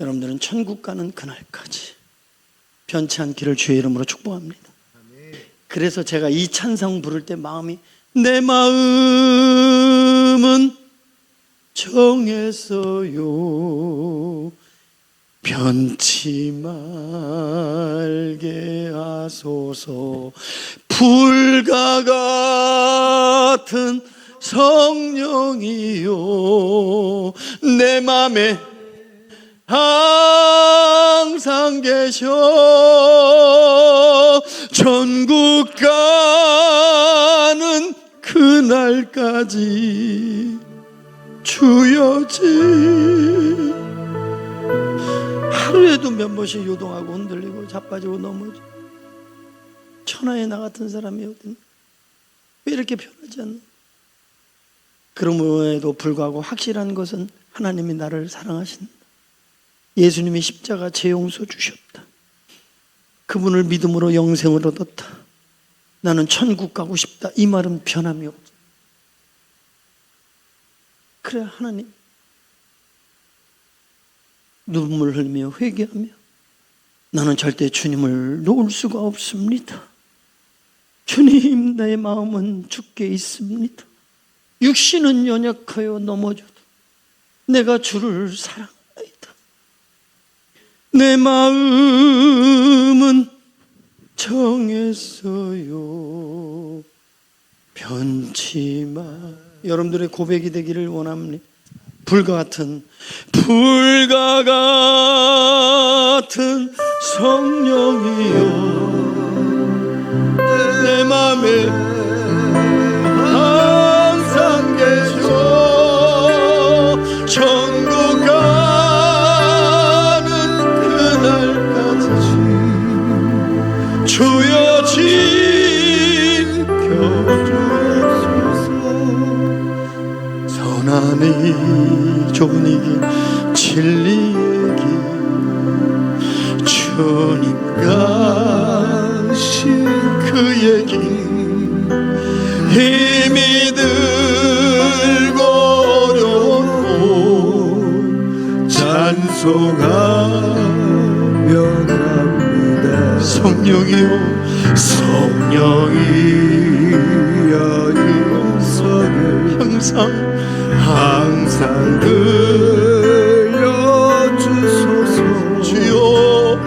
여러분들은 천국 가는 그날까지 변치 않기를 주의 이름으로 축복합니다. 그래서 제가 이 찬송 부를 때 마음이 내 마음은 정했어요. 변치 말게 하소서. 불과 같은 성령이요 내 맘에 항상 계셔. 천국 가는 그날까지 주여지. 하루에도 몇 번씩 요동하고 흔들리고 자빠지고 넘어져. 천하의 나 같은 사람이 어딨나? 왜 이렇게 변하지 않나? 그럼에도 불구하고 확실한 것은 하나님이 나를 사랑하신다. 예수님이 십자가 제 용서 주셨다. 그분을 믿음으로 영생을 얻었다. 나는 천국 가고 싶다. 이 말은 변함이 없다. 그래 하나님 눈물 흘리며 회개하며 나는 절대 주님을 놓을 수가 없습니다. 주님, 내 마음은 주께 있습니다. 육신은 연약하여 넘어져도 내가 주를 사랑하나이다. 내 마음은 정했어요. 변치 마. 여러분들의 고백이 되기를 원합니다. 불과 같은 성령이여, 내 맘에 항상 계셔. 천국 가는 그날까지 주여 지켜주소서. 선하니 좋은 이 길, 진리의 길, 주님 가신 그의 길, 힘이 들고 어려운 찬송하며 갑니다. 성령이여, 성령이여, 음성을 항상 들려주소서. 주여,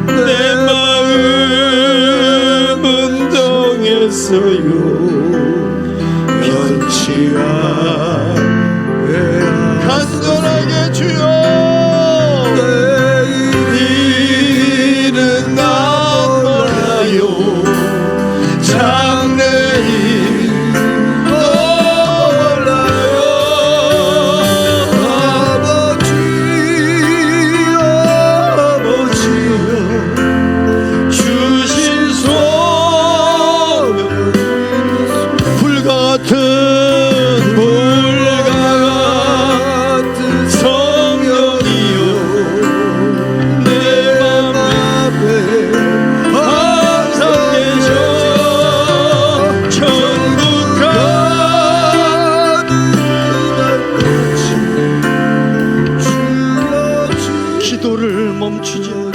내 마음은 정했어요. 변치 않게 간절하게 주여, 내일은 난 몰라요. 장래일 기도를 멈추지